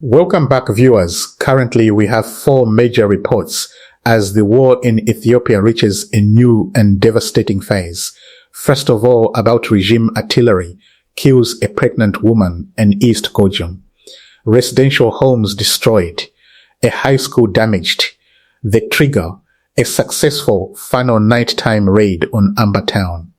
Welcome back, viewers. Currently, we have 4 major reports as the war in Ethiopia reaches a new and devastating phase. First of all, about regime artillery kills a pregnant woman in East Gojam. Residential homes destroyed. A high school damaged. The trigger, a successful Fano nighttime raid on Amber town.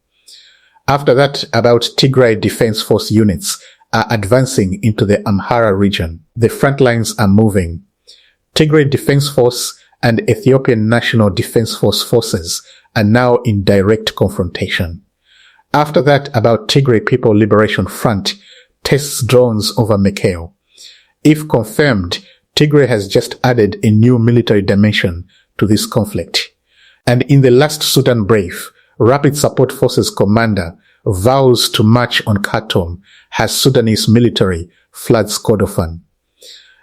After that, about Tigray Defense Force units are advancing into the Amhara region. The front lines are moving. Tigray Defense Force and Ethiopian National Defense Force forces are now in direct confrontation. After that, about Tigray People Liberation Front tests drones over Mekelle. If confirmed, Tigray has just added a new military dimension to this conflict. And in the last Sudan brief, Rapid Support Forces commander vows to march on Khartoum as Sudanese military floods Kordofan.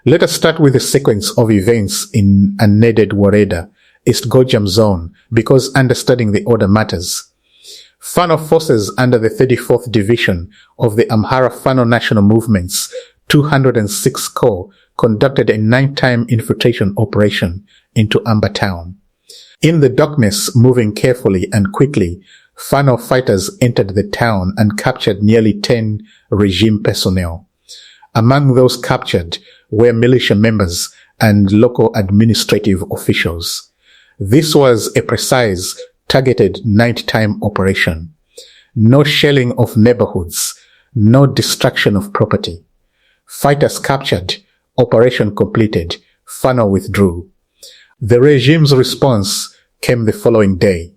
Let us start with a sequence of events in unaided Wareda, East Gojam zone, because understanding the order matters. Fano forces under the 34th Division of the Amhara Fano National Movement's 206 Corps conducted a nighttime infiltration operation into Amber town. In the darkness, moving carefully and quickly, Fano fighters entered the town and captured nearly 10 regime personnel. Among those captured were militia members and local administrative officials. This was a precise, targeted nighttime operation. No shelling of neighborhoods, no destruction of property. Fighters captured, operation completed, Fano withdrew. The regime's response came the following day.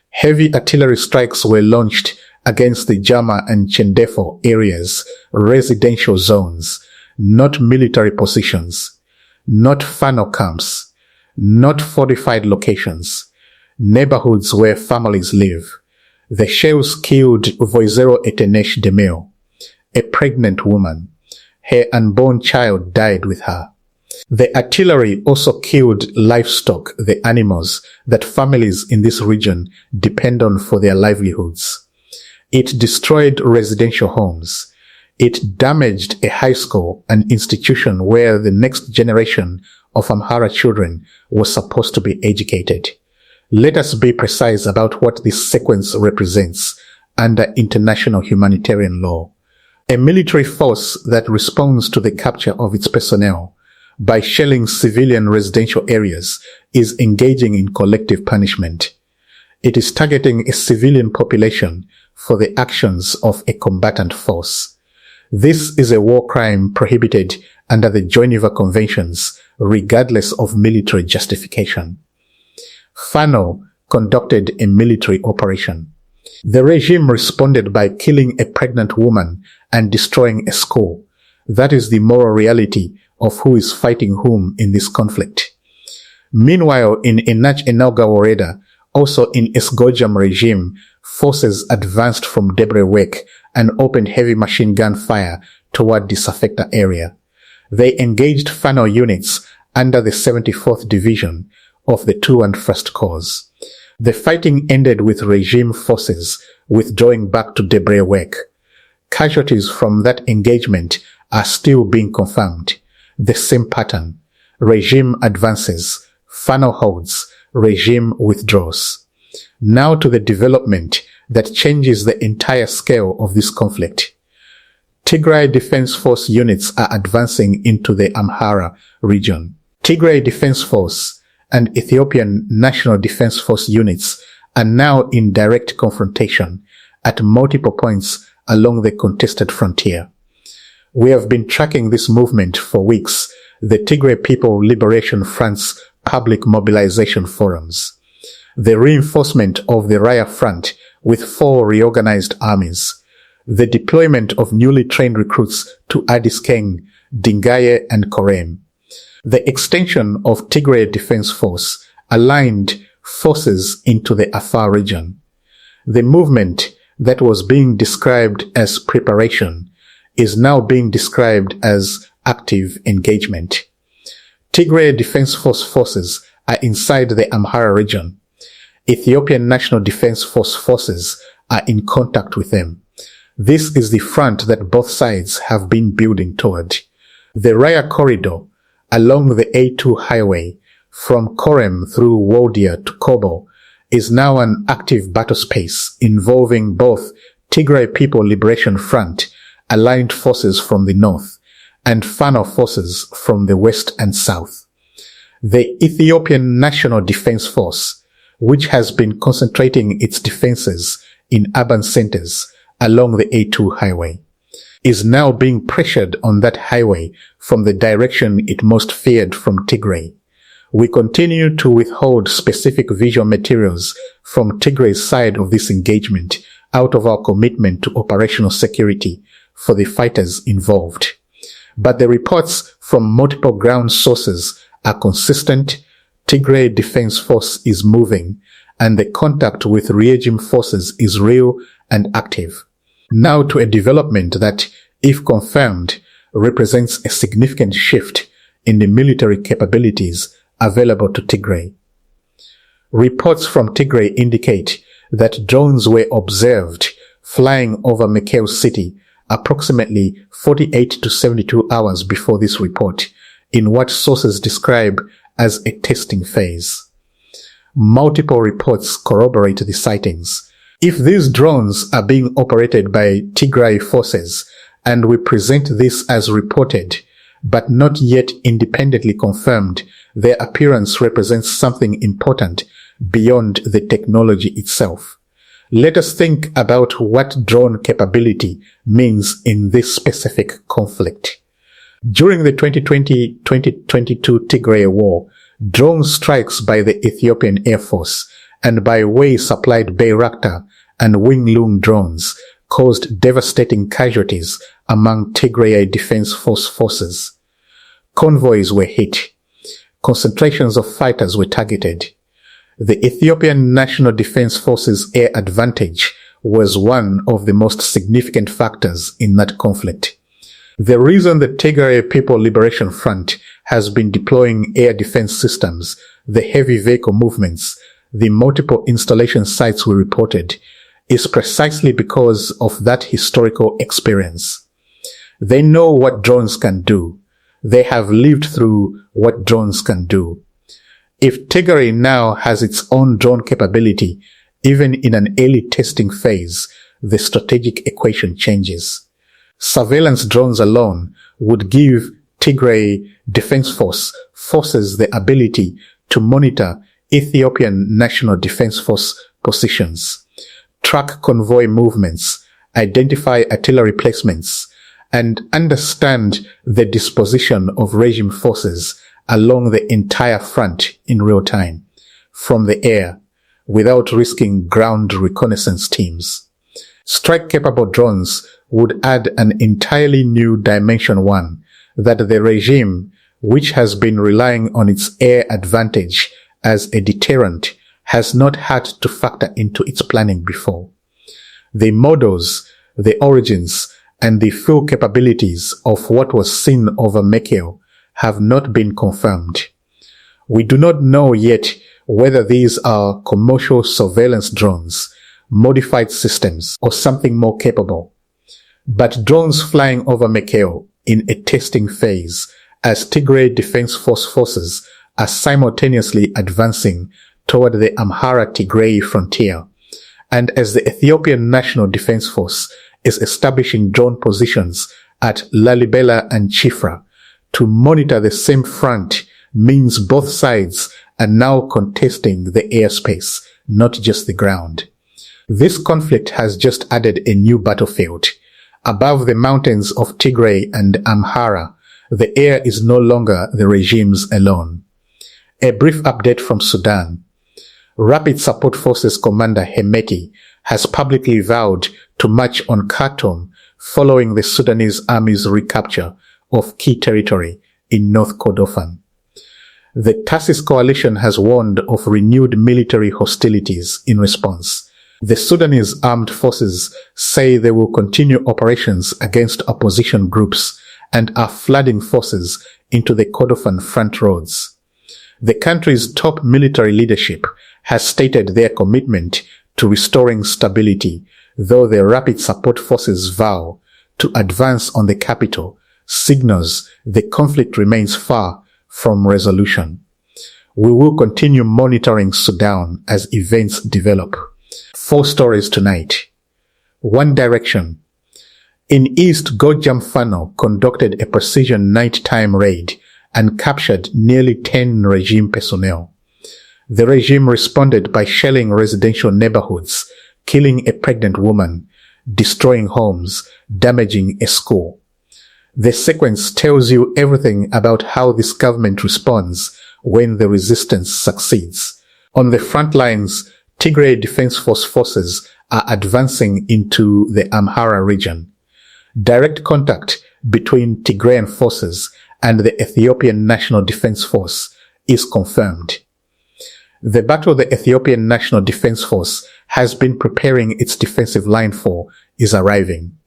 Heavy artillery strikes were launched against the Jama and Chendefo areas, residential zones, not military positions, not Fano camps, not fortified locations, neighborhoods where families live. The shells killed Voizero Etenesh Demeo, a pregnant woman. Her unborn child died with her. The artillery also killed livestock, the animals that families in this region depend on for their livelihoods. It destroyed residential homes. It damaged a high school, an institution where the next generation of Amhara children was supposed to be educated. Let us be precise about what this sequence represents under international humanitarian law. A military force that responds to the capture of its personnel by shelling civilian residential areas is engaging in collective punishment. It is targeting a civilian population for the actions of a combatant force. This is a war crime prohibited under the Geneva Conventions, regardless of military justification. Fano conducted a military operation. The regime responded by killing a pregnant woman and destroying a school. That is the moral reality of who is fighting whom in this conflict. Meanwhile, in Enach Enauga Wareda, also in Esgojam regime, forces advanced from Debrewek and opened heavy machine gun fire toward the Safekta area. They engaged Fano units under the 74th Division of the 201st Corps. The fighting ended with regime forces withdrawing back to Debrewek. Casualties from that engagement are still being confirmed. The same pattern. Regime advances, Fano holds, regime withdraws. Now to the development that changes the entire scale of this conflict. Tigray Defense Force units are advancing into the Amhara region. Tigray Defense Force and Ethiopian National Defense Force units are now in direct confrontation at multiple points along the contested frontier. We have been tracking this movement for weeks, the Tigray People Liberation Front's public mobilization forums. The reinforcement of the Raya Front with 4 reorganized armies. The deployment of newly trained recruits to Addis Keng, Dingaye and Korem. The extension of Tigray Defense Force aligned forces into the Afar region. The movement that was being described as preparation is now being described as active engagement. Tigray Defense Force forces are inside the Amhara region. Ethiopian National Defense Force forces are in contact with them. This is the front that both sides have been building toward. The Raya corridor along the A2 highway from Korem through Woldia to Kobo is now an active battle space involving both Tigray People Liberation Front aligned forces from the north and Fano forces from the west and south. The Ethiopian National Defense Force, which has been concentrating its defenses in urban centers along the A2 highway, is now being pressured on that highway from the direction it most feared from Tigray. We continue to withhold specific visual materials from Tigray's side of this engagement out of our commitment to operational security for the fighters involved. But the reports from multiple ground sources are consistent. Tigray Defense Force is moving, and the contact with regime forces is real and active. Now to a development that, if confirmed, represents a significant shift in the military capabilities available to Tigray. Reports from Tigray indicate that drones were observed flying over Mekelle city approximately 48 to 72 hours before this report, in what sources describe as a testing phase. Multiple reports corroborate the sightings. If these drones are being operated by Tigray forces, and we present this as reported, but not yet independently confirmed, their appearance represents something important beyond the technology itself. Let us think about what drone capability means in this specific conflict. During the 2020-2022 Tigray War, drone strikes by the Ethiopian Air Force and by way-supplied Bayraktar and Winglung drones caused devastating casualties among Tigray Defense Force forces. Convoys were hit. Concentrations of fighters were targeted. The Ethiopian National Defense Force's air advantage was one of the most significant factors in that conflict. The reason the Tigray People Liberation Front has been deploying air defense systems, the heavy vehicle movements, the multiple installation sites we reported, is precisely because of that historical experience. They know what drones can do. They have lived through what drones can do. If Tigray now has its own drone capability, even in an early testing phase, the strategic equation changes. Surveillance drones alone would give Tigray Defense forces the ability to monitor Ethiopian National Defense Force positions, track convoy movements, identify artillery placements, and understand the disposition of regime forces along the entire front in real time, from the air, without risking ground reconnaissance teams. Strike-capable drones would add an entirely new dimension, one that the regime, which has been relying on its air advantage as a deterrent, has not had to factor into its planning before. The models, the origins, and the full capabilities of what was seen over Mekelle have not been confirmed. We do not know yet whether these are commercial surveillance drones, modified systems, or something more capable. But drones flying over Mekelle in a testing phase as Tigray Defense Force forces are simultaneously advancing toward the Amhara Tigray frontier, and as the Ethiopian National Defense Force is establishing drone positions at Lalibela and Chifra to monitor the same front, means both sides are now contesting the airspace, not just the ground. This conflict has just added a new battlefield. Above the mountains of Tigray and Amhara, the air is no longer the regime's alone. A brief update from Sudan. Rapid Support Forces Commander Hemeti has publicly vowed to march on Khartoum following the Sudanese army's recapture of key territory in North Kordofan. The Tarsis coalition has warned of renewed military hostilities in response. The Sudanese armed forces say they will continue operations against opposition groups and are flooding forces into the Kordofan front roads. The country's top military leadership has stated their commitment to restoring stability, though the Rapid Support Forces vow to advance on the capital signals the conflict remains far from resolution. We will continue monitoring Sudan as events develop. 4 stories tonight. One Direction. In East, Gojam Fano conducted a precision nighttime raid and captured nearly 10 regime personnel. The regime responded by shelling residential neighborhoods, killing a pregnant woman, destroying homes, damaging a school. The sequence tells you everything about how this government responds when the resistance succeeds. On the front lines, Tigray Defense Force forces are advancing into the Amhara region. Direct contact between Tigrayan forces and the Ethiopian National Defense Force is confirmed. The battle the Ethiopian National Defense Force has been preparing its defensive line for is arriving.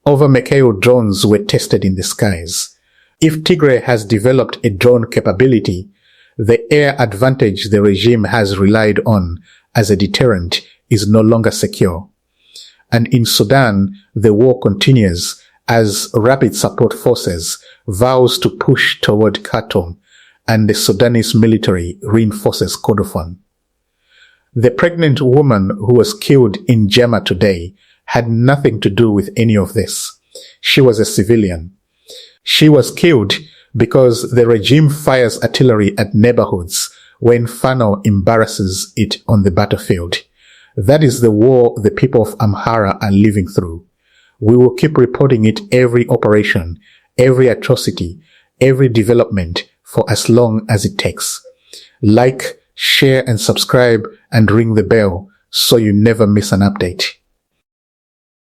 Over-Mekeo drones were tested in the skies. If Tigray has developed a drone capability, the air advantage the regime has relied on as a deterrent is no longer secure. And in Sudan, the war continues as Rapid Support Forces vows to push toward Khartoum and the Sudanese military reinforces Kordofan. The pregnant woman who was killed in Jema today had nothing to do with any of this. She was a civilian. She was killed because the regime fires artillery at neighborhoods when Fano embarrasses it on the battlefield. That is the war the people of Amhara are living through. We will keep reporting it every operation, every atrocity, every development for as long as it takes. Like, share and subscribe and ring the bell so you never miss an update.